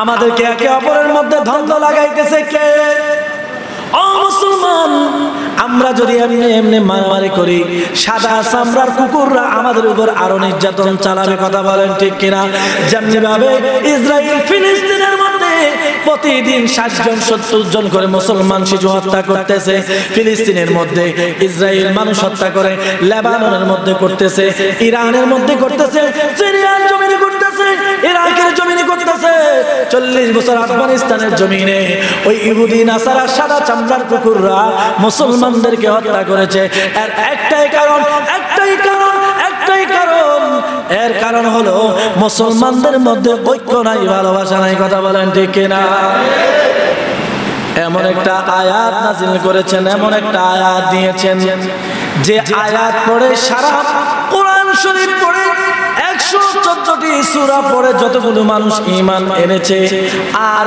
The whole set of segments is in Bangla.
আমাদেরকে একে অপরের মধ্যে দ্বন্দ্ব লাগাইতেছে কে? ও মুসলমান, আমরা যদি এমনি এমনি মারামারি করি, সাদা চামড়ার কুকুররা আমাদের উপর আরো নির্যাতন চালাবে। কথা বলেন ঠিক কিনা? যেমনি ভাবে ইসরায়েল ফিলিস্তিনের মধ্যে প্রতিদিন 60 জন 70 জন করে মুসলমান শিশু হত্যা করতেছে, ফিলিস্তিনের মধ্যে ইসরায়েল মানুষ হত্যা করে, লেবাননের মধ্যে করতেছে, ইরানের মধ্যে করতেছে, সিরিয়ার জমিনে করতেছে, ইরাকের জমিনে করতেছে, 40 বছর আফগানিস্তানের জমিনে ওই ইহুদি নাসারা সাদা চামড়ার কুকুররা মুসলমানদেরকে হত্যা করেছে। এর একটাই কারণ, এর কারণ হলো মুসলমানদের মধ্যে ঐক্য নাই, ভালোবাসা নাই। কথা বলেন ঠিক কিনা? এমন একটা আয়াত নাযিল করেছেন, এমন একটা আয়াত দিয়েছেন, যে আয়াত পড়ে সারা কোরআন শরীফ পড়ে 114টি সূরা পড়ে যতগুলো মানুষ ঈমান এনেছে। আর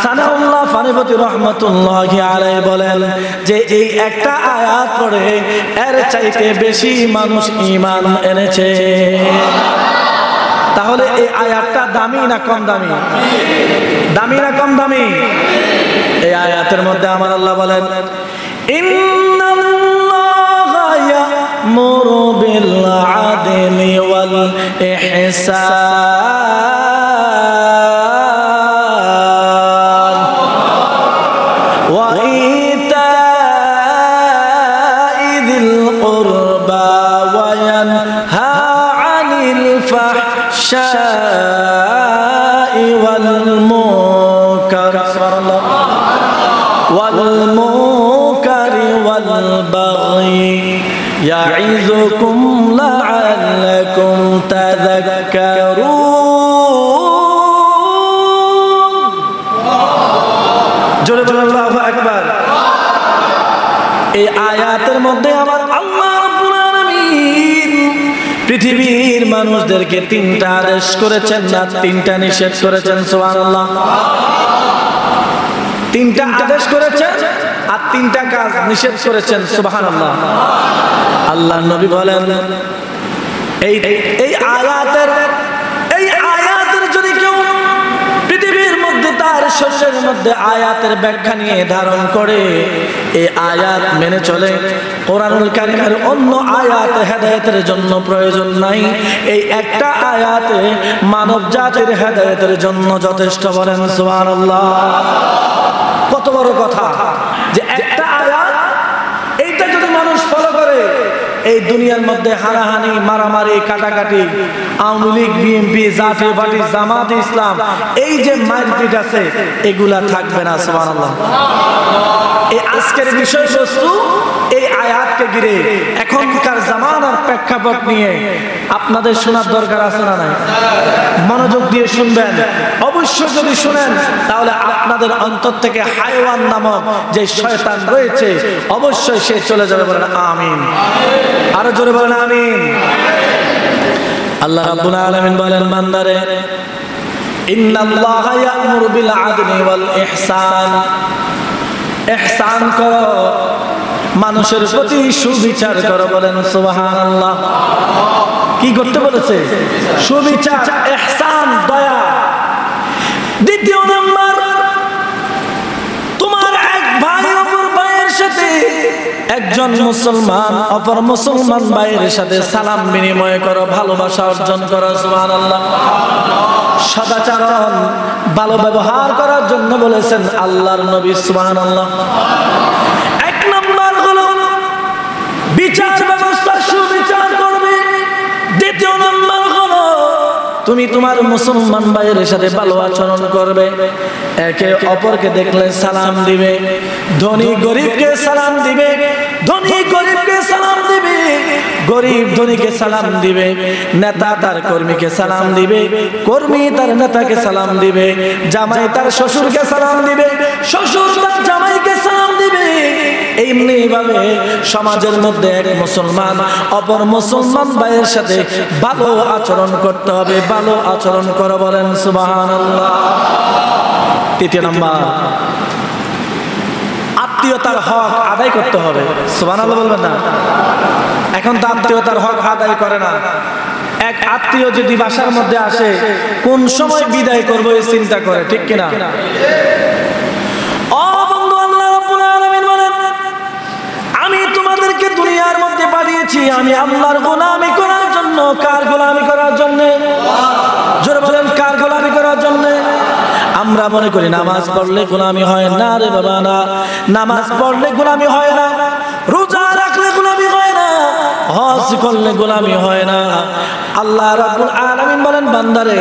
সানাউল্লাহ ফানিপতি রাহমাতুল্লাহি আলাইহি বলেন যে এই একটা আয়াত পড়ে এর চাইতে বেশি মানুষ ঈমান এনেছে। তাহলে এই আয়াতটা দামি না কম দামি? দামি না কম দামি? এই আয়াতের মধ্যে আমার আল্লাহ বলেন, ইন্নাল্লাহা ইয়া'মুরু বিল আদলি ওয়াল ইহসান ওয়া ইতা'i যিল কুরবা ওয়া ইয়ানহা আনিল ফাহশা'i ওয়াল মুনকার والمنكر والبغي يعظكم لعلكم تذكرون জোরে বলেন আল্লাহু আকবার। এই আয়াতের মধ্যে আমার আল্লাহ রাব্বুল আলামিন পৃথিবীর মানুষদেরকে 3টা আদেশ করেছেন, না 3টা নিষেধ করেছেন। সুবহানাল্লাহ। 3টা আদেশ করেছেন আর 3টা কাজ নিষেধ করেছেন। সুবহানাল্লাহ। আল্লাহর নবী বলেন, এই আয়াতের যদি কেউ পৃথিবীর মধ্যে তার শরীরের মধ্যে আয়াতের ব্যাখ্যা নিয়ে ধারণ করে, এই আয়াত মেনে চলে, কোরআনুল কারীমের অন্য আয়াত হেদায়েতের জন্য প্রয়োজন নাই, এই একটা আয়াতে মানব জাতির হেদায়েতের জন্য যথেষ্ট। বলেন সুবহানাল্লাহ। কত বড় কথা যে একটা আয়াত, এইটা যদি মানুষ ফলো করে, এই দুনিয়ার মধ্যে হানাহানি, মারামারি, কাটাকাটি, আওয়ামী লীগ, বিএনপি, জাতীয় পার্টি, জামাত ইসলাম, এই যে মারপিট আছে, এগুলা থাকবে না। সুবহানাল্লাহ। এই আজকের বিষয়বস্তু এই আয়াতকে ঘিরে, এখনকার জামানার প্রেক্ষাপট নিয়ে আপনাদের শোনার দরকার আছে না নাই? মনোযোগ দিয়ে শুনবেন। অবশ্যই যদি শুনেন তাহলে আপনাদের অন্তর থেকে হায়ওয়ান নামক যে শয়তান রয়েছে অবশ্যই সে চলে যাবে। বলেন আমিন। আরো জোরে বলেন আমিন। আল্লাহ রাব্বুল আলামিন বলেন, বান্দারে, ইন্নাল্লাহা ইয়া'মুরু বিল আদলি ওয়াল ইহসান, ইহসান করো, মানুষের প্রতি সুবিচার করো। বলেন সুবহানাল্লাহ। কি করতে বলেছে? সুবিচার, ইহসান, দয়া। দ্বিতীয় নাম্বার, তোমার এক ভাই অপর ভাইয়ের সাথে, একজন মুসলমান অপর মুসলমান ভাইয়ের সাথে সালাম বিনিময় করো, ভালোবাসা অর্জন করো। সুবহানাল্লাহ। সদাচরণ, ভালো ব্যবহার করার জন্য বলেছেন আল্লাহর নবী। সুবহানাল্লাহ। এক নাম্বার হলো বিচার ব্যবস্থা সুবিচার করবে। দ্বিতীয় নাম্বার হলো তুমি তোমার মুসলমান ভাইয়ের সাথে ভালো আচরণ করবে, একে অপরকে দেখলে সালাম দিবে, ধনী গরিবকে সালাম দিবে, ধনী গরিবকে সালাম দিবে, গরিব ধনীকে সালাম দিবে, নেতা তার কর্মীকে সালাম দিবে, কর্মী তার নেতাকে সালাম দিবে, জামাই তার শ্বশুরকে সালাম দিবে, শ্বশুর তার জামাইকে সালাম দিবে। এমনি ভাবে সমাজের মধ্যে এক মুসলমান অপর মুসলমান ভাইয়ের সাথে ভালো আচরণ করতে হবে। ভালো আচরণ করো। বলেন সুবহানাল্লাহ। তৃতীয় নাম্বার, আত্মীয়তার হক আদায় করতে হবে। সুবহানাল্লাহ বলবেন না? এখন তো আত্মীয়তার হক আদায় করে না। এক আত্মীয় যদি বাসার মধ্যে আসে কোন সময় বিদায় করবো এই চিন্তা করে, ঠিক কিনা? ও বন্ধু, আল্লাহ রাব্বুল আলামিন বলেন, আমি তোমাদেরকে দুনিয়ার মধ্যে পাঠিয়েছি আমি আল্লাহর গোলামি করার জন্য। কার গোলামি করার জন্য? জোরে বলেন, কার গোলামি করার জন্য? আমরা মনে করি নামাজ পড়লে গোলামি হয় না। রে বাবা, না, নামাজ পড়লে গোলামি হয় না, রোজা রাখলে গোলামি হয় না, হজ করলে গোলামি হয় না। আল্লাহ রাব্বুল আলামিন বলেন, বান্দারে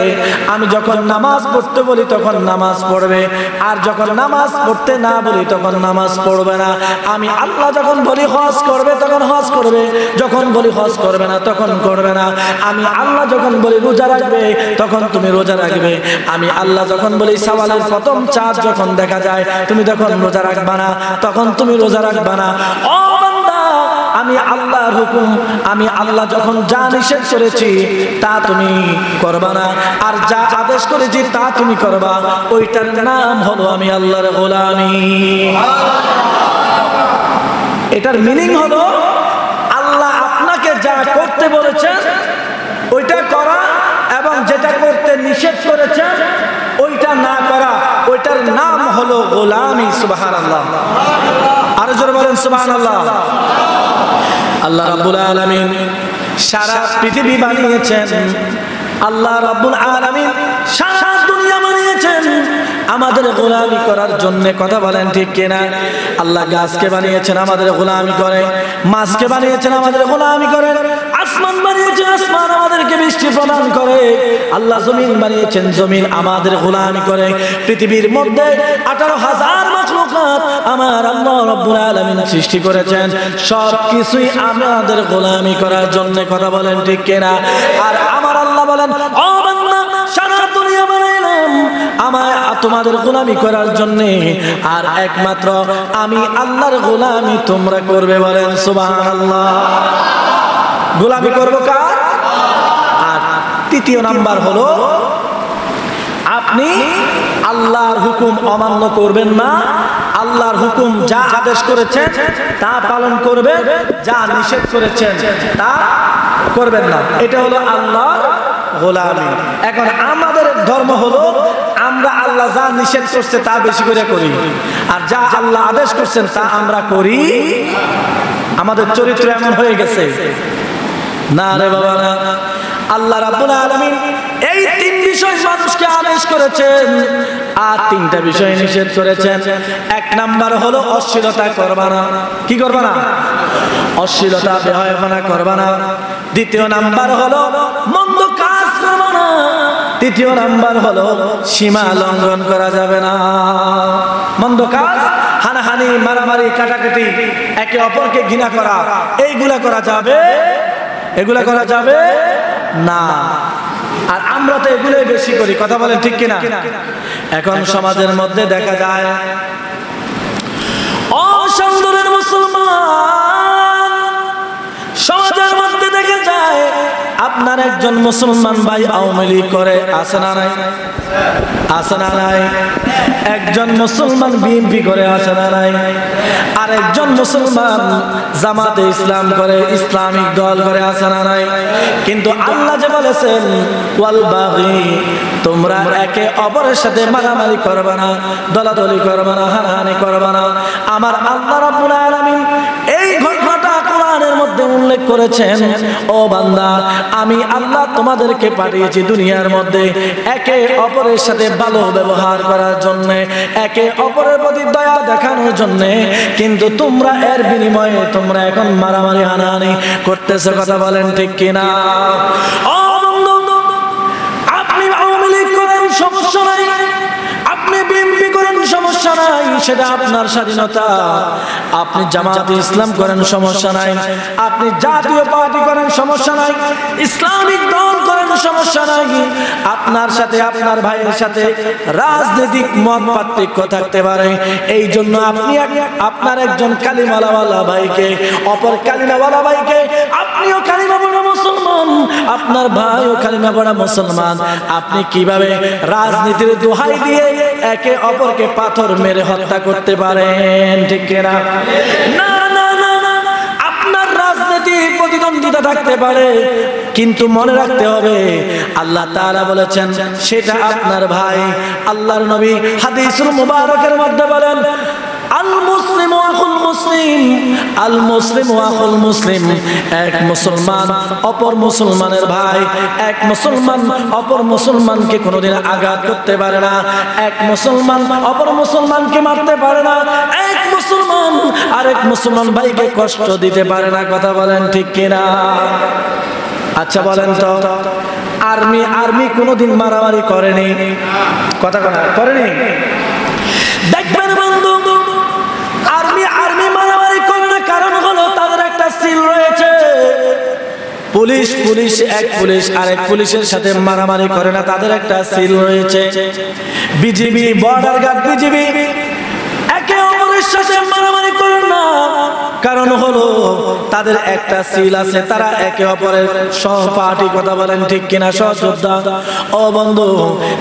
আমি যখন নামাজ পড়তে বলি তখন নামাজ পড়বে, আর যখন নামাজ পড়তে না বলি তখন নামাজ পড়বে না। আমি আল্লাহ যখন বলি হজ করবে তখন হজ করবে, যখন বলি হজ করবে না তখন করবে না। আমি আল্লাহ যখন বলি রোজা রাখবে তখন তুমি রোজা রাখবে। আমি আল্লাহ যখন বলি সওয়ালের প্রথম চাঁদ যখন দেখা যায় তুমি তখন রোজা রাখবা না, তখন তুমি রোজা রাখবা না। ও বান্দা, আমি আল্লাহর হুকুম, আমি আল্লাহ যখন যা নিষেধ করেছি তা তুমি করবা না, আর যা আদেশ করেছি তা তুমি করবা। ওইটার নাম হলো আমি আল্লাহর গোলামি। এটার মিনিং হলো আল্লাহ আপনাকে যা করতে বলেছেন ওইটা করা, এবং যেটা করতে নিষেধ করেছেন ওইটা না করা। ওইটার নাম হলো গোলামি। সুবহানাল্লাহ, আরো জোরে বলেন সুবহানাল্লাহ। আল্লাহ রাব্বুল আলামিন সারা পৃথিবী বানিয়েছেন, আল্লাহ রাব্বুল আলামিন সারা দুনিয়া বানিয়েছেন আমাদের গোলামি করার জন্য। কথা বলেন ঠিক কিনা? আল্লাহ গাছকে বানিয়েছেন আমাদের গোলামি করে, মাছকে বানিয়েছেন আমাদের গোলামি করে, আসমান বানিয়েছেন আসমান আমাদেরকে বৃষ্টি প্রদান করে, আল্লাহ জমিন বানিয়েছেন জমিন আমাদের গোলামি করে। পৃথিবীর মধ্যে 18,000 মাখলুকাত আমার আল্লাহ রাব্বুল আলামিন সৃষ্টি করেছেন, সব কিছুই আমাদের গোলামি করার জন্য। কথা বলেন ঠিক কিনা? আর আমার আল্লাহ বলেন, ও বান্দা, সারা দুনিয়া বানাইলাম আমায় তোমাদের গোলামি করার জন্য, আর একমাত্র আমি আল্লাহর গোলামি তোমরা করবে। বলেন সুবহানাল্লাহ। গোলামি করবো কার? আর তৃতীয় নাম্বার হলো আপনি আল্লাহর হুকুম অমান্য করবেন না, আল্লাহর হুকুম যা আদেশ করেছেন তা পালন করবেন, যা নিষেধ করেছেন তা করবেন না। এটা হলো আল্লাহর গোলামি। এখন আমাদের ধর্ম হলো আমরা আল্লাহ যা নিষেধ করছে তা বেশি করে করি, আর যা আল্লাহ আদেশ করছেন তা আমরা করি। আমাদের চরিত্র এমন হয়ে গেছে। না রে বাবা, না। আল্লাহ রাব্বুল আলামিন এই 3 বিষয় মানুষকে আদেশ করেছেন, আর 3টা বিষয় নিষেধ করেছেন। 1 নাম্বার হলো অশ্লীলতা করবা না। কি করবা না? অশ্লীলতা, বেহায়াপনা করবা না। 2য় নাম্বার হলো মন্দ কাজ করবা না। 3য় নাম্বার হলো সীমা লঙ্ঘন করা যাবে না। মন্দ কাজ, হানাহানি, মারামারি, কাটাকাটি, একে অপরকে ঘৃণা করা, এইগুলা করা যাবে, এগুলা করা যাবে না। আর আমরা তো এগুলোই বেশি করি। কথা বলেন ঠিক কিনা? এখন সমাজের মধ্যে দেখা যায় অসুন্দরের মুসলমান, সমাজের মধ্যে দেখা যায় আপনার একজন মুসলমান ভাই আওয়ামী লীগ করে, আছে না নাই? আছে না নাই? একজন মুসলমান বিএনপি করে, আছে না নাই? আর একজন মুসলমান জামাতে ইসলাম করে, ইসলামিক দল করে, আছে না নাই? কিন্তু আল্লাহ যে বলেছেন ওয়াল বাগি, তোমরা একে অপরের সাথে মারামারি করবে না, দলাদলি করবে না, হানাহানি করবে না। আমার আল্লাহ রাব্বুল আলামিন এই ঘটনাটা কোরআনের মধ্যে উল্লেখ করেছেন। ও বান্দা, আমি আল্লাহ তোমাদেরকে পাঠিয়েছি দুনিয়ার মধ্যে একে অপরের সাথে ভালো ব্যবহার করার জন্য, একে অপরের প্রতি দয়া দেখানোর জন্য। কিন্তু তোমরা এর বিনিময়ে তোমরা এখন মারামারি, হানাহানি করতেছো। কথা বলেন ঠিক কিনা? ও বন্ধু, আপনি আওয়ামী লীগ করেন, সমস্যা নাই। আপনি বিএনপি করেন, সমস্যা নাই, সেটা আপনার স্বাধীনতা। আপনি জামাতে ইসলাম করেন, সমস্যা নাই। আপনি জাতীয় পার্টি করেন, সমস্যা নাই। ইসলামিক দল করেন, সমস্যা নাই। আপনার সাথে আপনার ভাইয়ের সাথে রাজনৈতিক মত পার্থক্য থাকতে পারে, এই জন্য আপনি আপনার একজন কালিমাওয়ালা ভাইকে, অপর কালিমাওয়ালা ভাইকে, আপনিও কালিমা পড়া মুসলমান, আপনার ভাইও কালিমা পড়া মুসলমান, আপনি কিভাবে রাজনীতির দোহাই দিয়ে একে অপরকে পাথর মেরে হত্যা করতে পারেন? ঠিক কিনা? না না না, আপনার রাজনীতি প্রতিদ্বন্দ্বিতা থাকতে পারে, কিন্তু মনে রাখতে হবে আল্লাহ তাআলা বলেছেন সেটা আপনার ভাই। আল্লাহর নবী হাদিসুল মুবারকের মধ্যে বলেন, আল মুসলিম আখুল মুসলিম, আল মুসলিম আখুল মুসলিম, এক মুসলমান অপর মুসলমানের ভাই। এক মুসলমান অপর মুসলমানকে কোনোদিন আঘাত করতে পারে না, এক মুসলমান অপর মুসলমানকে মারতে পারে না, এক মুসলমান আরেক মুসলমান ভাইকে কষ্ট দিতে পারে না। কথা বলেন ঠিক কিনা? আচ্ছা বলেন তো, আর্মি কোনোদিন মারামারি করেনি? কথা করেনি? দেখবেন বন্ধু, আর্মি মারামারি করে না, কারণ হলো তাদের একটা সিল রয়েছে। পুলিশ আরেক পুলিশের সাথে মারামারি করে না, তাদের একটা সিল রয়েছে। বিজিবি, বর্ডার গার্ড, বিজিবি একে অপরের সাথে মারামারি করে না, কারণ হলো তাদের একটা সিল আছে, তারা একে অপরের সহপাঠী। কথা বলেন ঠিক কিনা? সহযোদ্ধা। ও বন্ধু,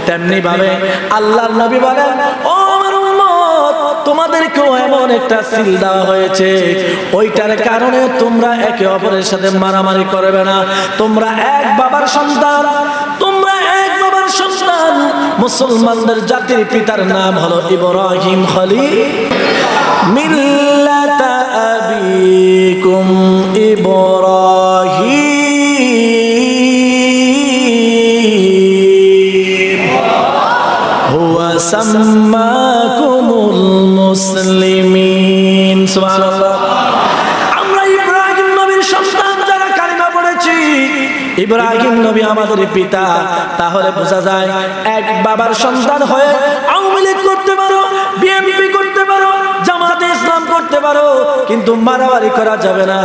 তেমনি ভাবে আল্লাহর নবী বলেন, ও আমার উম্মত, তোমাদেরকেও এমন একটা সিল দেওয়া হয়েছে, ওইটার কারণে তোমরা একে অপরের সাথে মারামারি করবে না। তোমরা এক বাবার সন্তান, তোমরা এক বাবার সন্তান। মুসলমানদের জাতির পিতার নাম হলো ইব্রাহিম খলিল, মিল্লাতা আবিকুম ইব্রাহিম হুয়া সাম্মাকুমুল মুসলিমিন। সুবহানাল্লাহ। আমরা ইব্রাহিম নবীর সন্তান যারা কালিমা পড়েছি, ইব্রাহিম নবী আমাদের পিতা, তাহলে বোঝা যায় এক বাবার সন্তান হয়ে আওয়ামী লীগ করতে পারো, বিএনপি করতে পারো, জামাতে ইসলাম করতে পারো, কিন্তু মারামারি করা যাবে না,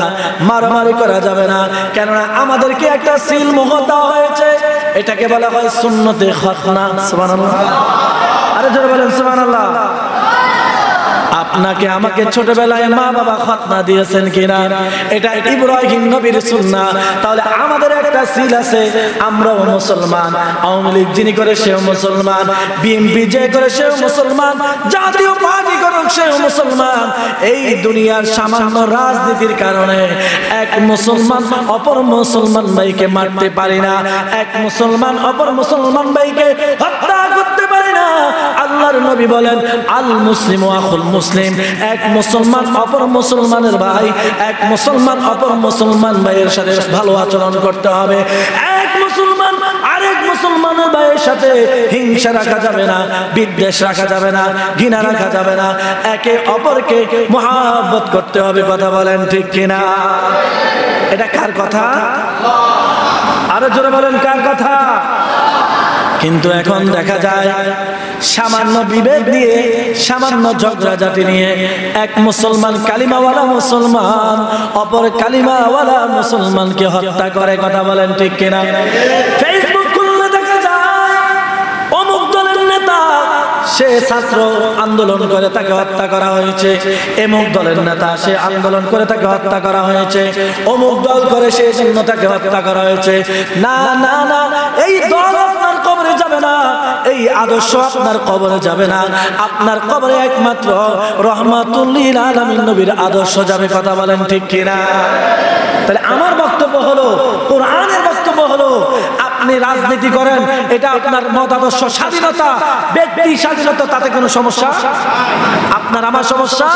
মারামারি করা যাবে না। কেননা আমাদেরকে একটা সিল মোহর দেওয়া হয়েছে, এটাকে বলা হয় সুন্নতে খতনা। সুবহানাল্লাহ। আরে জোরে বলেন সুবহানাল্লাহ। আপনাকে আমাকে ছোটবেলায় মা বাবা খতনা দিয়েছেন কিনা? এটা ইব্রাহিম নবীর সুন্নাহ। তাহলে আমাদের একটা সিল আছে, আমরাও মুসলমান। আওয়ামী লীগ যিনি করে সেও মুসলমান, বিএনপি যে করে সেও মুসলমান, জাতীয় পার্টি করুক সেও মুসলমান। এই দুনিয়ার সামান্য রাজনীতির কারণে এক মুসলমান অপর মুসলমান ভাইকে মারতে পারি না, এক মুসলমান অপর মুসলমান ভাইকে হত্যা করতে পারি না। আল্লাহর নবী বলেন, আল মুসলিম আখুল মুসলিম, এক মুসলমান অপর মুসলমানের ভাই, এক মুসলমান অপর মুসলমান ভাইয়ের সাথে ভালো আচরণ করতে হবে। এক মুসলমান আরেক মুসলমানের ভাইয়ের সাথে হিংসা রাখা যাবে না, বিদ্বেষ রাখা যাবে না, ঘৃণা রাখা যাবে না, একে অপরকে মহব্বত করতে হবে। কথা বলেন ঠিক কিনা? এটা কার কথা? আরো জোরে বলেন, কার কথা? কিন্তু এখন দেখা যায় সামান্য বিভেদ নিয়ে, সামান্য ঝগড়াঝাটি নিয়ে এক মুসলমান কালিমাওয়ালা মুসলমান অপর কালিমাওয়ালা মুসলমানকে হত্যা করে। কথা বলেন ঠিক কিনা? ফেসবুক খুললে দেখা যায় অমুক দলের নেতা, সে ছাত্র আন্দোলন করে তাকে হত্যা করা হয়েছে, এমুক দলের নেতা সে আন্দোলন করে তাকে হত্যা করা হয়েছে, অমুক দল করে সেই জন্য তাকে হত্যা করা হয়েছে। না না না, এই দল আপনার কবরে যাবে না, এই আদর্শ আপনার কবরে যাবে না। আপনার কবরে একমাত্র রহমাতুল লিল আলামিন নবীর আদর্শ যাবে। কথা বলেন ঠিক কিনা? তাহলে আমার বক্তব্য হলো, কোরআনের বক্তব্য হলো, আপনি রাজনীতি করেন, এটা আপনার মতাদর্শ, স্বাধীনতা, ব্যক্তি স্বাধীনতা, তাতে কোনো সমস্যা আপনার আমার সমস্যা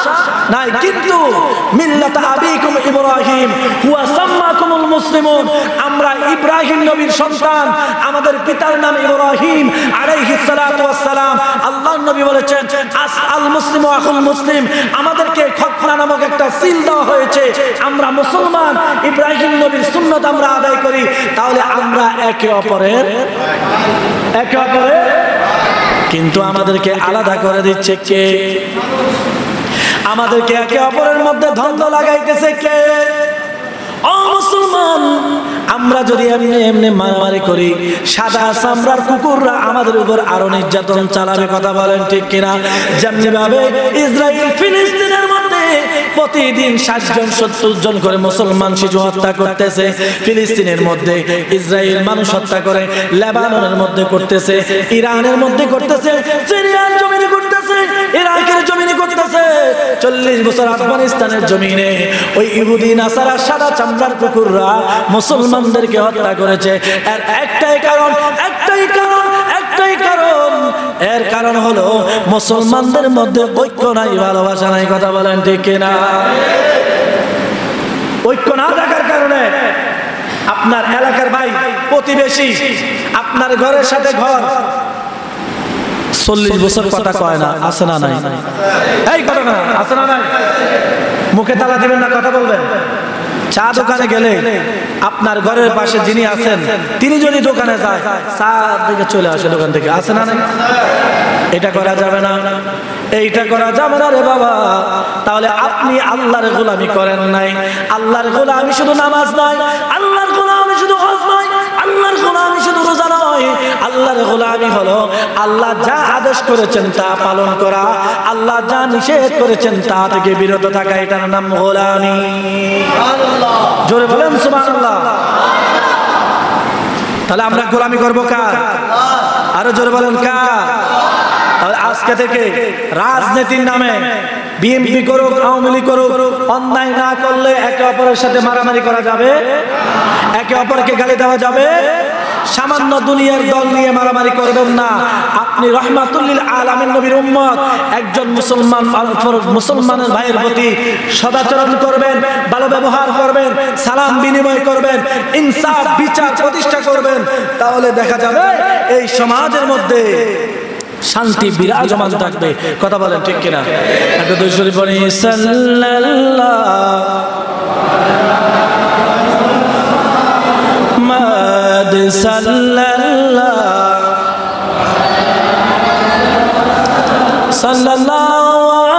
নাই। কিন্তু মিল্লাতা আবিকুম ইব্রাহিম হুয়া সাম্মাকুমুল মুসলিমুন, আমরা ইব্রাহিম নবীর সন্তান, আমাদের পিতার নাম ইব্রাহিম আলাইহিস সালাতু ওয়াস সালাম। আল্লাহর নবী বলেছেন, আল মুসলিমু আখুল মুসলিম, আমাদেরকে খতনা নামক একটা সিল দেওয়া হয়েছে। আমরা মুসলমান, ইব্রাহিম নবীর সুন্নাত আমরা আদায় করি, তাহলে আমরা একে অপরের কিন্তু আমাদেরকে আলাদা করে দিচ্ছে কে? আমাদেরকে একে অপরের মধ্যে দ্বন্দ্ব লাগাইতেছে কে? ও মুসলমান, আমরা যদি এমনি এমনি মারামারি করি, সাদা চামড়ার কুকুররা আমাদের উপর আরো নির্যাতন চালাবে। কথা বলেন ঠিক কিনা? যেমনি ভাবে ইসরায়েল ফিলিস্তিনের মধ্যে প্রতিদিন 60 জন 70 জন করে মুসলমান শিশু হত্যা করতেছে, ফিলিস্তিনের মধ্যে ইসরায়েল মানুষ হত্যা করে, লেবাননের মধ্যে করতেছে, ইরানের মধ্যে করতেছে, সিরিয়ার জমিনে করতেছে, ইরাকের জমিনে করতেছে। 40 বছর আফগানিস্তানের জমিনে ওই ইহুদি নাসারা সাদা চামড়ার কুকুররা মুসলমানদেরকে হত্যা করেছে। এর একটাই কারণ, এর কারণ হলো মুসলমানদের মধ্যে ঐক্য নাই, ভালোবাসা নাই। কথা বলেন ঠিক কিনা? ঐক্য না থাকার কারণে আপনার এলাকার ভাই প্রতিবেশী আপনার ঘরের সাথে ঘর 40 বছর কথা কয় না, আছে না নাই? এই কথা না, আছে না নাই? মুখে তালা দিবেন না, কথা বলবেন। চা দোকানে গেলে আপনার ঘরের পাশে যিনি আছেন তিনি যদি দোকানে যায়, চা দিকে চলে আসে দোকান থেকে, আছে না নাই? এটা করা যাবে না, এইটা করা যাবে না রে বাবা। তাহলে আপনি আল্লাহর গোলামি করেন নাই। আল্লাহর গোলামি শুধু নামাজ নয়, আল্লাহর গোলামি শুধু হজ নয়, আল্লাহর গোলামি শুধু রোজা নয়। আল্লাহর গোলামি হলো আল্লাহ যা আদেশ করেছেন তা পালন করা, আল্লাহ যা নিষেধ করেছেন তা থেকে বিরত থাকা, এটার নাম গোলামি। জোরে বলেন সুবহানাল্লাহ। তাহলে আমরা গোলামি করবো কার? আরো জোরে বলেন কার? তাহলে আজকে থেকে রাজনীতির নামে বিএনপি করুক, আওয়ামী লীগ করুক, অন্যায় না করলে একে অপরের সাথে মারামারি করা যাবে, একে অপরকে গালি দেওয়া যাবে। সামান্য দুনিয়ার দল নিয়ে মারামারি করবেন না। আপনি রহমাতুল লিল আলামিন নবীর উম্মত, একজন মুসলমানের ভাইয়ের প্রতি সদাচরণ করবেন, ভালো ব্যবহার করবেন, সালাম বিনিময় করবেন, ইনসাফ বিচার প্রতিষ্ঠা করবেন। তাহলে দেখা যাবে এই সমাজের মধ্যে শান্তি বিরাজমান থাকবে। কথা বলেন ঠিক কিনা? একটু দুই শরীফ পড়ি, সাল্লাল্লাহু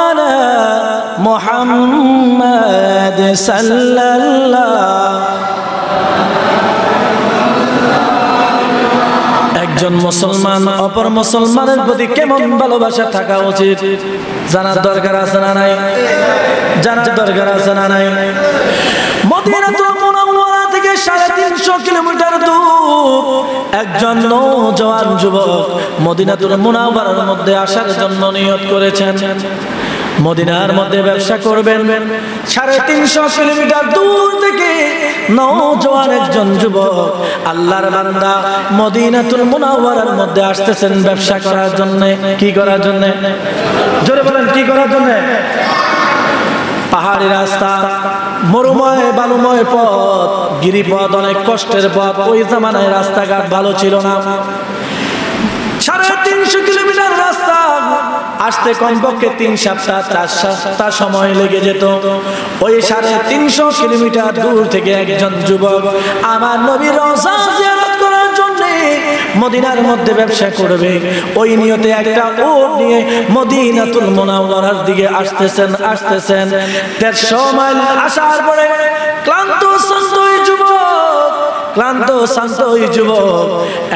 আলা মুহাম্মাদ সাল্লাল্লাহু। একজন মুসলমান অপর মুসলমানের প্রতি কেমন ভালোবাসা থাকা উচিত জানার দরকার আছে না নাই? জানার দরকার আছে না নাই? মদিনাতুল মুনাওয়ারা থেকে 350 কিলোমিটার দূর একজন নওজোয়ান যুবক মদিনাতুল মুনাওয়ারার মধ্যে আসার জন্য নিয়ত করেছেন। মদিনার মধ্যে ব্যবসা করবেন। 350 কিলোমিটার দূর থেকে নওজোয়ান একজন যুবক আল্লাহর বান্দা মদিনাতুল মুনাওয়ারার মধ্যে আসতেছেন ব্যবসা করার জন্য। কি করার জন্য? জোরে বলেন, কি করার জন্য? পাহাড়ি রাস্তা, মরুময় বালুময় পথ, গিরিপথ, অনেক কষ্টের পথ। ওই জামানায় রাস্তাঘাট ভালো ছিল না। 350 কিলোমিটার রাস্তা আসতে কমপক্ষে 3 সপ্তাহ 4 সপ্তাহ সময় লেগে যেত। ওই 350 কিলোমিটার দূর থেকে একজন যুবক আমার নবীর রওজা জিয়ারত করার জন্য মদিনার মধ্যে ব্যবসা করবে, ওই নিয়তে একটা উট নিয়ে মদিনাতুল মুনাওয়ারার দিকে আসতেছেন। 150 মাইল আসার পরে ক্লান্ত শান্ত ওই যুবক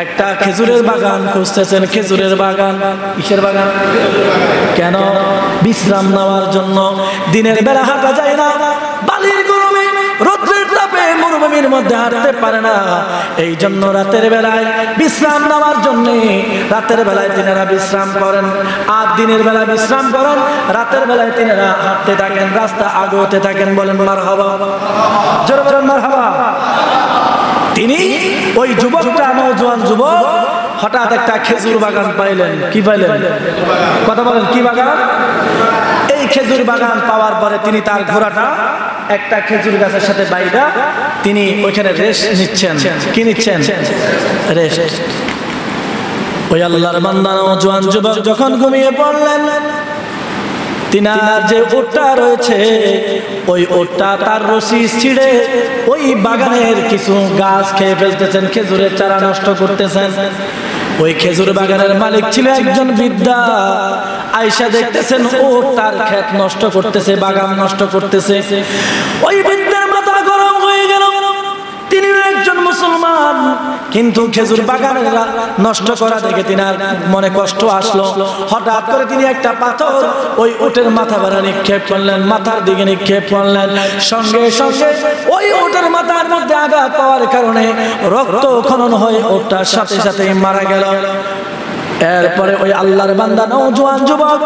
একটা খেজুরের বাগান খুঁজতেছেন। খেজুরের বাগান, কিসের বাগান? কেন? বিশ্রাম নেওয়ার জন্য। দিনের বেলা হাঁটা যায় না, বালির গরমে রৌদ্রের তাপে মরুভূমির মধ্যে হাঁটতে পারে না। এই জন্য রাতের বেলায় বিশ্রাম নেওয়ার জন্য রাতের বেলায় তিনারা বিশ্রাম করেন। আর দিনের বেলা বিশ্রাম করেন, রাতের বেলায় তিনারা হাঁটতে থাকেন, রাস্তা আগোতে থাকেন। বলেন মারহাবা, জোরে বলেন মারহাবা। তিনি ওই যুবকটা, নওজোয়ান যুবক, হঠাৎ একটা খেজুর বাগান পাইলেন। কি পাইলেন? কথা বলেন, কি বাগান? এই খেজুর বাগান পাওয়ার পরে তিনি তার ঘোড়াটা একটা খেজুর গাছের সাথে বাইদা তিনি ওইখানে রেস্ট নিচ্ছেন। কি নিচ্ছেন? রেস্ট। ওই আল্লাহর বান্দা নওজোয়ান যুবক যখন ঘুমিয়ে পড়লেন, তিনার যে ওটটা রয়েছে ওই ওটটা তার রশি ছিঁড়ে ওই বাগানের কিছু গাছ খেয়ে ফেলতেছেন, খেজুরের চারা নষ্ট করতেছেন। ওই খেজুর বাগানের মালিক ছিল একজন বৃদ্ধা। আয়েশা দেখতেছেন ওট তার ক্ষেত নষ্ট করতেছে, বাগান নষ্ট করতেছে। ওই বৃদ্ধার মাথা গরম হয়ে গেল। তিনি একজন মুসলমান, কিন্তু খেজুর বাগান নষ্ট করা দেখে তিনার মনে কষ্ট আসলো। হঠাৎ করে তিনি একটা পাথর ওই ওটের মাথা বাড়া নিক্ষেপ করলেন, মাথার দিকে নিক্ষেপ করলেন। সঙ্গে সঙ্গে ওই ওটের মাথার মধ্যে আঘাত পাওয়ার কারণে রক্ত খনন হয়ে ওটটার সাথে সাথে মারা গেল। এরপরে ওই আল্লাহর বান্দা নওজোয়ান যুবক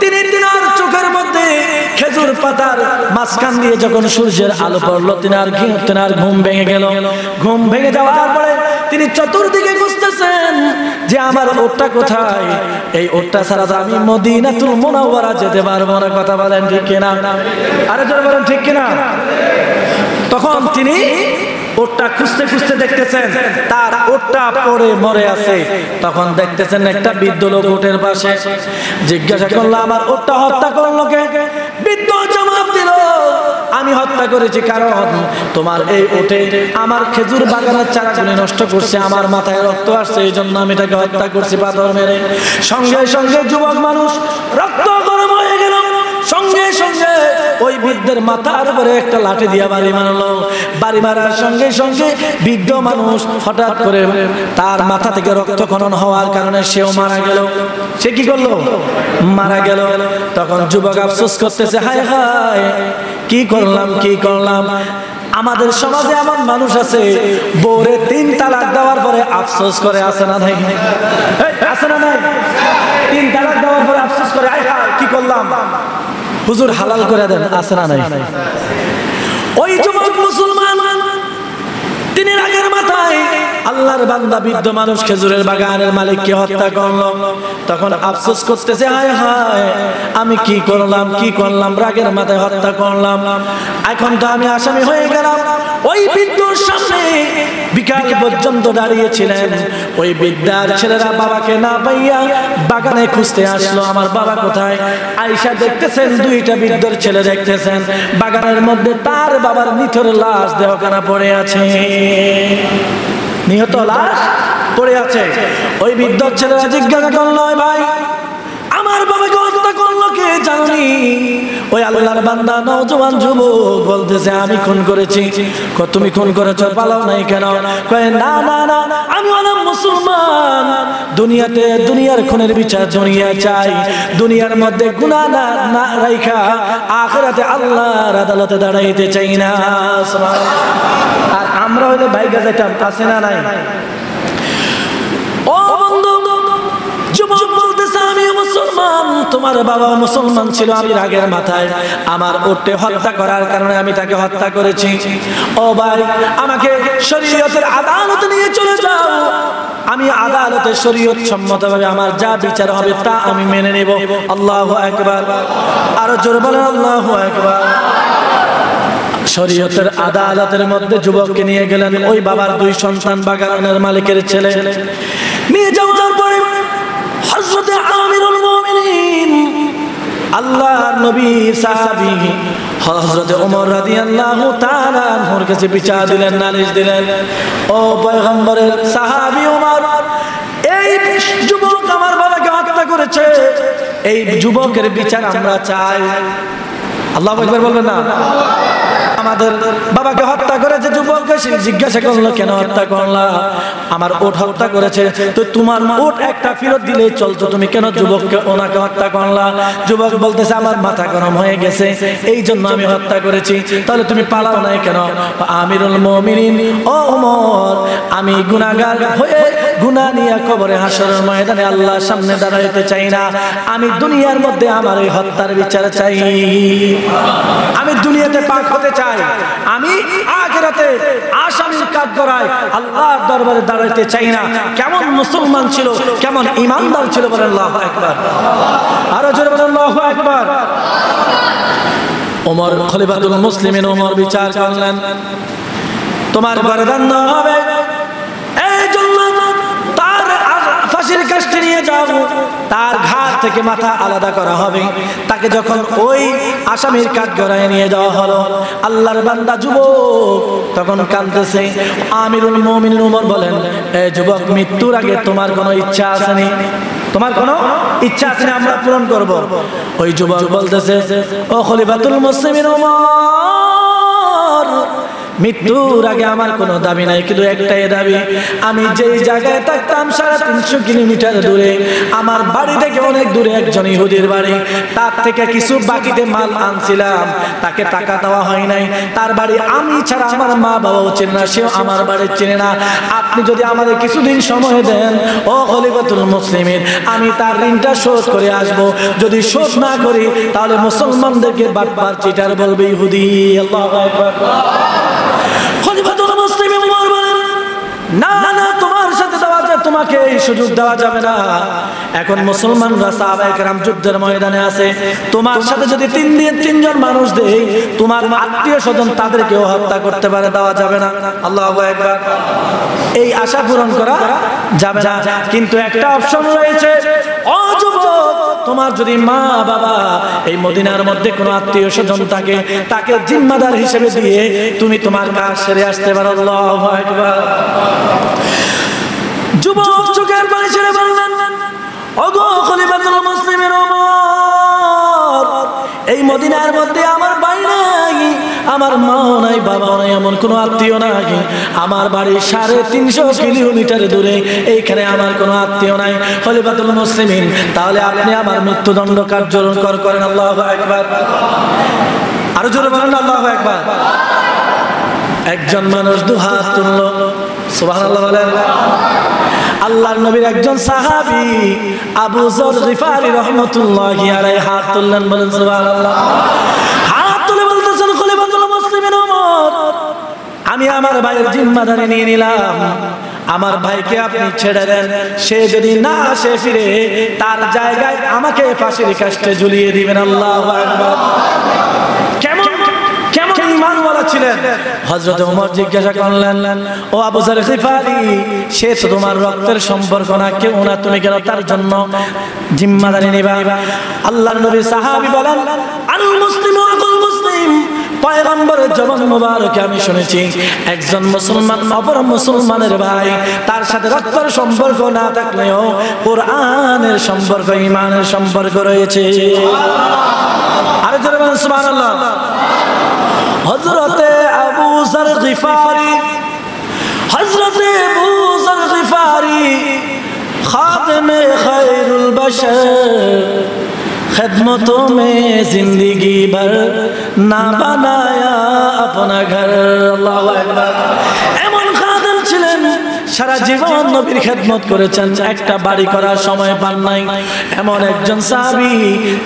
তিনি তিনার চোখের মধ্যে খেজুর পাতার মাঝখান দিয়ে যখন সূর্যের আলো পড়লো তিনার ঘুম ভেঙে গেল। ঘুম ভেঙে যাওয়ার পরে তিনি চতুর্দিকে খুঁজতেছেন যে আমার ওটটা কোথায়, এই ওটটা ছাড়া তো আমি মদিনাতুল মুনাওয়ারা যেতে পারবো না। কথা বলেন ঠিক কিনা? আরে জোরে বলেন ঠিক কিনা? তখন তিনি ওটটা খুঁজতে খুঁজতে দেখতেছেন তার ওটটা পড়ে মরে আছে। তখন দেখতেছেন একটা বৃদ্ধ লোক ওটের পাশে। জিজ্ঞাসা করলো আমার ওটটা হত্যা করলো কে? বৃদ্ধ জবাব দিল আমি হত্যা করেছি, কারণ তোমার এই ওটে আমার খেজুর বাগানের চারাগুলি নষ্ট করছে, আমার মাথায় রক্ত আসছে, এই জন্য আমি এটাকে হত্যা করছি পাথর মেরে। সঙ্গে সঙ্গে যুবক মানুষ রক্ত গরম হয়ে গেল। সঙ্গে সঙ্গে ওই বৃদ্ধের মাথার উপরে একটা লাঠি দিয়া বাড়ি মারলো। বাড়ি মারার সঙ্গে সঙ্গে বৃদ্ধ মানুষ হঠাৎ করে তার মাথা থেকে রক্তক্ষরণ হওয়ার কারণে সেও মারা গেল। সে কি করলো? মারা গেল। তখন যুবক আফসোস করতেছে, হায় হায় কি করলাম কি করলাম। আমাদের সমাজে এমন মানুষ আছে বউরে 3 তালাক দেওয়ার পরে আফসোস করে, আছে না নাই? আছে না নাই? 3 তালাক দেওয়ার পরে আফসোস করে, হায় হায় কি করলাম, হুজুর হালাল করে দেন, আছে না নাই? ওই যুবক মুসলমান তিনি রাগের মাথায় আল্লাহর বান্দা বৃদ্ধ মানুষ খেজুরের বাগানের মালিককে হত্যা করলো। তখন আফসোস করতেছে, হায় হায় আমি কি করলাম কি করলাম, রাগের মাথায় হত্যা করলাম, এখন তো আমি আসামি হয়ে গেলাম। ওই বৃদ্ধর সামনে বিকাল পর্যন্ত দাঁড়িয়েছিলেন। ওই বৃদ্ধার ছেলেরা বাবাকে না পাইয়া বাগানে খুঁজতে আসলো, আমার বাবা কোথায়? আয়েশা দেখতেছেন, 2টা বৃদ্ধর ছেলে দেখতেছেন বাগানের মধ্যে তার বাবার নিথর লাশ দেহখানা পড়ে আছে, নিহত লাশ পড়ে আছে। ওই বৃদ্ধ ছেলেরা জিজ্ঞাসা করলো, ভাই আমার বাবাকে হত্যা করলো কে জানি? ওই আল্লাহর বান্দা নওজোয়ান যুবক বলতেছে আমি খুন করেছি। তুমি খুন করেছো, পালাও নাই কেন? কয় না না না আমি হলাম মুসলমান, দুনিয়ার খুনের বিচার দুনিয়া চাই, দুনিয়ার মধ্যে গুনাহ না রাইখা আখিরাতে আল্লাহর আদালতে দাঁড়াইতে চাই না। আর আমরা হইলে বাইগা যাইতাম, আছে না নাই? ও বন্ধু, যুবক বলতেছে আমি মুসলমান, তোমার বাবা মুসলমান ছিল, আমি রাগের মাথায় আমার ওটে হত্যা করার কারণে আমি তাকে হত্যা করেছি। ও ভাই আমাকে শরীয়তের আদালতে নিয়ে চলে যাও, আমি আদালতে শরীয়ত সম্মতভাবে আমার যা বিচার হবে তা আমি মেনে নেব। আল্লাহু আকবার, আরো জোরে বলেন আল্লাহু আকবার। শরীয়তের আদালতের মধ্যে যুবককে নিয়ে গেলেন ওই বাবার 2 সন্তান বাগানের মালিকের ছেলে। নিয়ে যাওয়ার পরে হযরতে আমিরুল মুমিনিন আল্লাহর নবী সাহাবী হযরতে ওমর রাদিয়াল্লাহু তাআলা আনহুর কাছে বিচার দিলেন, নালিশ দিলেন, ও পয়গম্বরের সাহাবী ওমর, এই যুবক আমার বাবাকে হত্যা করেছে, এই যুবকের বিচার আমরা চাই। আল্লাহু আকবার বলবেন না? আমাদের বাবাকে হত্যা করেছে। যুবককে জিজ্ঞাসা করলো কেন হত্যা করলা? আমার ওট হত্যা করেছে। তো তোমার ওট একটা ফেরত দিলে চলতো, তুমি কেন যুবককে ওনাকে হত্যা করলা? যুবক বলতেছে আমার মাথা গরম হয়ে গেছে, এই জন্য আমি হত্যা করেছি। তাহলে তুমি পালাও নাই কেন? আমিরুল মুমিনিন ও ওমর, আমি গুনাহগার হয়ে গুনাহ নিয়ে কবরে হাসরের ময়দানে আল্লাহর সামনে দাঁড়াইতে চাই না। আমি দুনিয়ার মধ্যে আমার এই হত্যার বিচার চাই, আমি দুনিয়াতে পাক হতে চাই, আমি আখিরাতে আসামির কাঠগড়ায় আল্লাহর দরবারে দাঁড়াইতে চাই না। কেমন মুসলমান ছিল, কেমন ঈমানদার ছিল, বলেন আল্লাহু আকবার। আরো জোরে বলেন আল্লাহু আকবার। ওমর খলিফাতুল মুসলিমিন ওমর বিচার করলেন, তোমার গর্দান না হবে, এই জন্য তার ফাঁসির কাস্টে নিয়ে যাও, তার ঘাড় থেকে মাথা আলাদা করা হবে। তাকে যখন ওই আসামির কাঠগড়ায় নিয়ে যাওয়া হলো, আল্লাহর বান্দা যুবক তখন কাঁদতেছে। আমিরুল মুমিনিন ওমর বলেন, এই যুবক মৃত্যুর আগে তোমার কোনো ইচ্ছা আসেনি? তোমার কোনো ইচ্ছা আছে না আমরা পূরণ করব? ওই যুবক বলতেছে, ও খলিফাতুল মুসলিমিন ওমর, মৃত্যুর আগে আমার কোনো দাবি নাই, কিন্তু একটাই দাবি, আমি যেই জায়গায় থাকতাম 350 কিলোমিটার দূরে, আমার বাড়ি থেকে অনেক দূরে একজন ইহুদির বাড়ি, তার থেকে কিছু বাকিতে মাল আনছিলাম, তাকে টাকা দেওয়া হয় নাই। তার বাড়ি আমি ছাড়া আমার মা বাবাও চেনে না, সেও আমার বাড়ি চেনে না। আপনি যদি আমাদের কিছুদিন সময় দেন ও খলিফাতুল মুসলিমিন, আমি তার ঋণটা শোধ করে আসব। যদি শোধ না করি তাহলে মুসলমানদেরকে বারবার চিটার বলবে ইহুদি। আল্লাহু আকবার। খলিফাতুল মুসলিমিন বলেন, না না, তোমার সাথে তোমাকে এই সুযোগ দেওয়া যাবে না। এখন মুসলমানরা সাহাবায়ে কেরাম যুদ্ধের ময়দানে আছে, তোমার সাথে যদি 3 জন মানুষ দেই, তোমার আত্মীয় স্বজন তাদেরকেও হত্যা করতে পারে, দেওয়া যাবে না। আল্লাহু আকবার। এই আশা পূরণ করা যাবে না, কিন্তু একটা অপশন রয়েছে। ও যুবক, তোমার যদি মা বাবা এই মদিনার মধ্যে কোনো আত্মীয় স্বজন থাকে, তাকে জিম্মাদার হিসেবে দিয়ে তুমি তোমার কাজ সেরে আসতে পারো। আল্লাহু আকবার। যুবক চোখের পানি ছেড়ে বললেন, ওগো খলিফাতুল মুসলিমিন ওমর, এই মদিনার মধ্যে আমার ভাই নাই, আমার মাও নাই, বাবাও নাই, এমন কোনো আত্মীয় নাই। আমার বাড়ি 350 কিলোমিটার দূরে, এইখানে আমার কোনো আত্মীয় নাই। খলিফাতুল মুসলিমিন, তাহলে আপনি আমার মৃত্যুদণ্ড কার্যকর করেন। আল্লাহু আকবার। আরো জোরে বলেন আল্লাহু আকবার। একজন মানুষ দুহাত তুলল, সুবহানাল্লাহ বলেন। আল্লাহর নবীর একজন সাহাবী আবু যর গিফারি রাহমাতুল্লাহি আলাইহি হাত তুললেন, বলেন সুবহানাল্লাহ। হাত তুলে বলতেছেন, খলিফাতুল মুসলিমিন ওমর, আমি আমার ভাইয়ের জিম্মাদারি নিয়ে নিলাম, আমার ভাইকে আপনি ছেড়ে দেন। সে যদি না আসে ফিরে, তার জায়গায় আমাকে ফাঁসির কাস্টে ঝুলিয়ে দিবেন। আল্লাহু আকবার। কেমন কেমন ঈমানওয়ালা ছিলেন। হযরত ওমর জিজ্ঞাসা করলেন, ও আবু যর গিফারি, সে তো তোমার রক্তের সম্পর্ক না, কেউ না, তুমি কেন তার জন্য জিম্মাদারি নিবা? আল্লাহর নবী সাহাবী বলেন, আল মুসলিমু আকুল মুসলিম, পয়গম্বরের জবান মোবারকে আমি শুনেছি, একজন মুসলমান অপর মুসলমানের ভাই, তার সাথে রক্তের সম্পর্ক না থাকলেও কোরআনের সম্পর্ক, ঈমানের সম্পর্ক রয়েছে। আরে জোরে বলেন সুবহানাল্লাহ। হযরতে আবু যর গিফারি, হযরতে আবু যর গিফারি খাদেমে খায়রুল বশর, खिदमतों में जिंदगी भर ना बनाया अपना घर। अल्लाहु अकबर। এমন খাদেম ছিলেন, সারা জীবন নবীর খেদমত করেছেন, একটা বাড়ি করার সময় পান নাই। এমন একজন সাহাবী,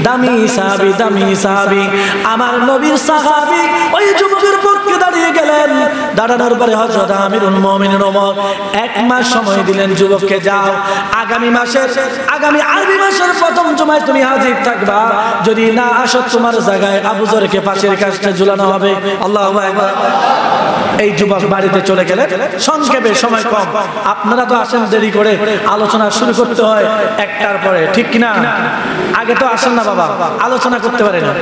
দামি সাহাবী, দামি সাহাবী, আমার নবীর সাহাবী, ওই যুবকের পক্ষে দাঁড়িয়ে গেলেন। দাঁড়ানোর পরে হযরত আমিরুল মুমিনিন ওমর 1 মাস সময় দিলেন, যুবককে যাও, আগামী আরবি মাসের প্রথম জুমায় তুমি হাজির থাকবা, যদি না আসো তোমার জায়গায় আবু যরকে ফাঁসির কাস্টে ঝুলানো হবে। আল্লাহু আকবার। এই যুবক বাড়িতে চলে গেলেন, সংক্ষেপে, সময় কম, আপনারা তো আসেন দেরি করে, আলোচনা শুরু করতে হয় 1টার পরে, ঠিক কিনা? আগে তো আসেন না বাবা, আলোচনা করতে পারে না।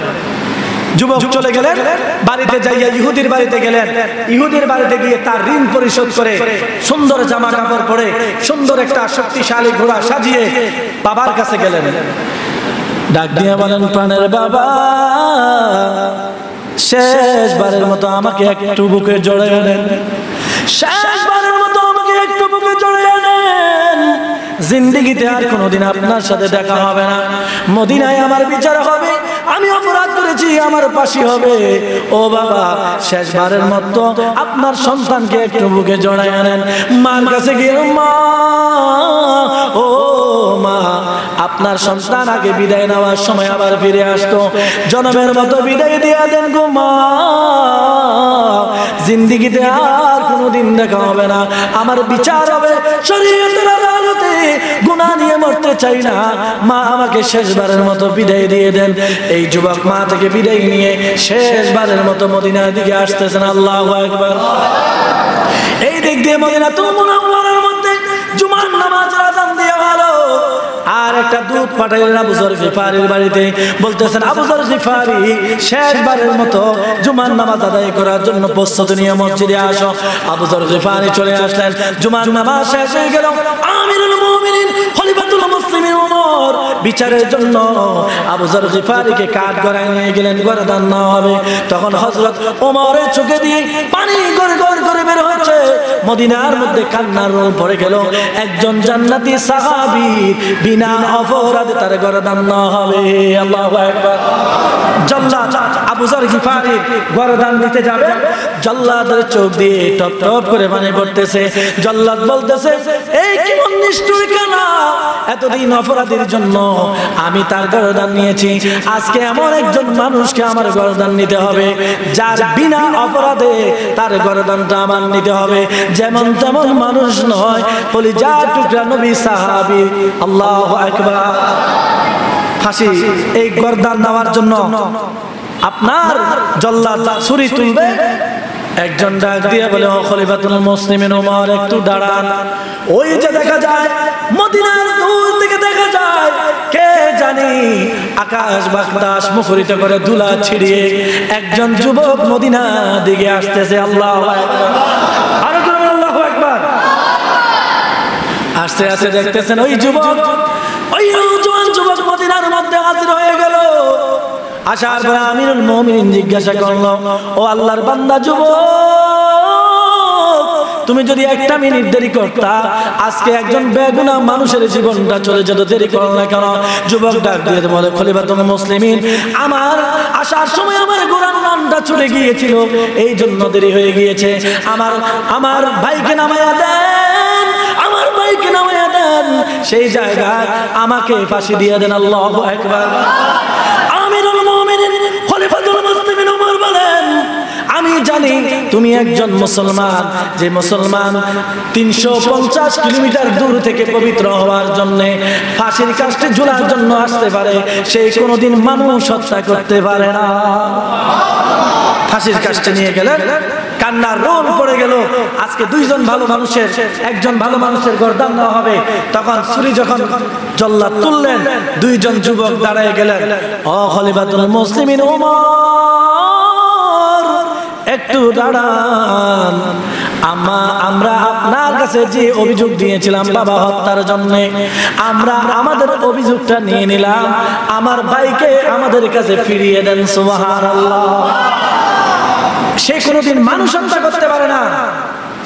যুবক চলে গেলেন, বাড়িতে যাইয়া ইহুদির বাড়িতে গেলেন। ইহুদির বাড়িতে গিয়ে তার ঋণ পরিশোধ করে, সুন্দর জামা কাপড় পরে, সুন্দর একটা শক্তিশালী ঘোড়া সাজিয়ে বাবার কাছে গেলেন। ডাক দিয়ে বলেন, প্রাণের বাবা, শেষবারের মতো আমাকে একটু বুকে জড়িয়ে নেন, শেষবারের মতো আমাকে একটু বুকে জড়িয়ে নেন। জিন্দেগিতে আর কোনোদিন আপনার সাথে দেখা হবে না, মদিনায় আমার বিচার হবে, আমি অপরাধ করেছি, আমার ফাঁসি হবে। ও বাবা, শেষবারের মতো আপনার সন্তানকে একটু বুকে জড়িয়ে নেন। মার কাছে গিয়ে, মা, ও মা, আপনার সন্তান আগে বিদায় নেওয়ার সময় আবার ফিরে আসতো, জনমের মতো বিদায় দিয়ে দেন গো মা, জিন্দেগিতে আর কোনোদিন দেখা হবে না, আমার বিচার হবে শরীয়তের আদালতে, গুনাহ নিয়ে মরতে চাই না, মা আমাকে শেষবারের মতো বিদায় দিয়ে দেন। এই যুবক মা থেকে বিদায় নিয়ে শেষবারের মতো মদিনার দিকে আসতেছেন। আল্লাহু আকবার। এই দিক দিয়ে মদিনাতুল মুনাওয়ারার মধ্যে জুমার নামাজের আযান দেওয়া হলো, আর একটা দূত পাঠাইলেন আবু যর গিফারীর বাড়িতে, বলতেছেন আবু যর গিফারী শেষবারের মতো জুমার নামাজ আদায় করার জন্য প্রস্তুতি নিয়ে মসজিদে আসো। আবু যর গিফারী চলে আসলেন। জুমার নামাজ শেষ হয়ে গেল। আমিরুল মুমিনিন খলিফাতুল মুসলিমিন ওমর বিচারের জন্য আবু যর গিফারীকে কাঠ গড়ায় নিয়ে গেলেন, গর্দান নেওয়া হবে। তখন হযরত ওমরের চোখে দিয়ে পানি গড় গড় করে বের হচ্ছে। মদিনার মধ্যে কান্নার রোল পড়ে গেল। একজন জান্নাতি সাহাবী বিনা অপরাধে তার গর্দান নেওয়া হবে। আল্লাহু আকবার। জল্লাদ আবু যর গিফারী গর্দান নিতে যাবে, জল্লাদের চোখ দিয়ে টপ টপ করে পানি পড়তেছে। জল্লাদ বলতেছে, এই কি নিষ্ঠুর কানা, এতদিন অপরাধীর জন্য আমি তার গর্দান নিয়েছি, আজকে এমন একজন মানুষকে আমার গর্দান নিতে হবে যার বিনা অপরাধে তার গর্দানটা আমার নিতে হবে। যেমন তেমন মানুষ নয়, কলিজার টুকরা নবী সাহাবী। আল্লাহু আকবার। ফাঁসি এই গর্দান নেওয়ার জন্য আপনার জল্লাদ ছুরি তুলবে, একজন ডাক দিয়ে বলে, ও খলিফাতুল মুসলিমিন ওমর একটু দাঁড়ান। ওই যে দেখা যায় মদিনার দূর থেকে দেখা যায় কে জানি আকাশ বাতাস মুখরিত করে ধুলা ছিড়িয়ে একজন যুবক মদিনা দিকে আসতেছে। আল্লাহু আকবার। আরো জোরে আল্লাহু আকবার। আস্তে আস্তে দেখতেছেন ওই যুবক, ওই জওয়ান যুবক মদিনার মধ্যে হাজির হয়ে গেল। আসার পরে আমিরুল মুমিনিন জিজ্ঞাসা করলো, ও আল্লাহর বান্দা যুবক, তুমি যদি একটা মিনিট দেরি করতা আজকে একজন বেগুনাহ মানুষের জীবনটা চলে যেত, দেরি করো না কেন? যুবক ডাক দিয়ে বলে, খলিফাতুল মুসলিমিন আমার আসার সময় আমার ঘোড়ার নামটা চলে গিয়েছিল, এই জন্য দেরি হয়ে গিয়েছে। আমার ভাইকে নামায়া দেন, আমার ভাইকে নামায়া দেন, সেই জায়গায় আমাকে ফাঁসি দিয়ে দেন। আল্লাহু আকবার। আমিরুল মুমিনিন খলিফাতুল মুসলিমিন ওমর বলেন, আমি জানি তুমি একজন মুসলমান, যে মুসলমান 350 কিলোমিটার দূর থেকে পবিত্র হওয়ার জন্য ফাঁসির কাস্টে ঝুলার জন্য আসতে পারে, সেই কোনোদিন মানুষ হত্যা করতে পারে না। ফাঁসির কাস্টে নিয়ে গেলেন, কান্নার রোল পড়ে গেল। আজকে দুইজন ভালো মানুষের, একজন ভালো মানুষের গর্দান নেওয়া হবে। তখন ছুরি যখন জল্লাদ তুললেন, দুইজন যুবক দাঁড়ায় গেলেন। ও খলিফাতুল মুসলিমিন ওমর একটু দাঁড়ান, আমরা আপনার কাছে যে অভিযোগ দিয়েছিলাম বাবা হত্যার জন্য, আমরা আমাদের অভিযোগটা নিয়ে নিলাম, আমার ভাইকে আমাদের কাছে ফিরিয়ে দেন। সুবহানাল্লাহ। সে কোনোদিন মানুষ হত্যা করতে পারে না,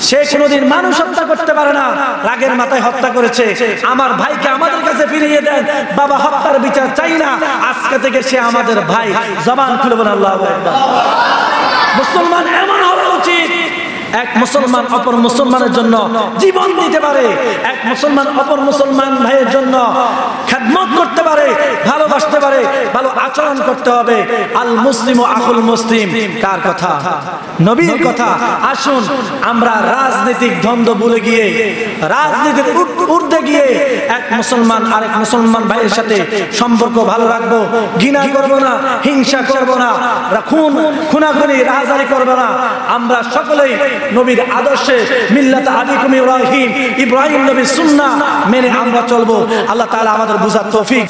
সে কোনোদিন মানুষ হত্যা করতে পারে না, রাগের মাথায় হত্যা করেছে। আমার ভাইকে আমাদের কাছে ফিরিয়ে দেন, বাবা হত্যার বিচার চাই না, আজকে থেকে সে আমাদের ভাই। জবান খুলে বলেন আল্লাহু আকবার। মুসলমান এমন হওয়া উচিত, এক মুসলমান অপর মুসলমানের জন্য জীবন দিতে পারে, এক মুসলমান অপর মুসলমান ভাইয়ের জন্য খেদমত করতে পারে, ভালোবাসতে পারে, ভালো আচরণ করতে হবে। আল মুসলিমু আখুল মুসলিম কার কথা? নবীর কথা। আসুন আমরা রাজনৈতিক দ্বন্দ্ব ভুলে গিয়ে, রাজনীতির ঊর্ধ্বে গিয়ে এক মুসলমান আরেক মুসলমান ভাইয়ের সাথে সম্পর্ক ভালো রাখবো, ঘৃণা করব না, হিংসা করব না, খুনাখুনি রাহাজারি করব না। আমরা সকলেই নবীর আদর্শে মিল্লাত আবিকুম ইব্রাহিম, ইব্রাহিম নবীর সুন্নাহ মেনে আমরা চলবো। আল্লাহ তাআলা আমাদের বুঝার তৌফিক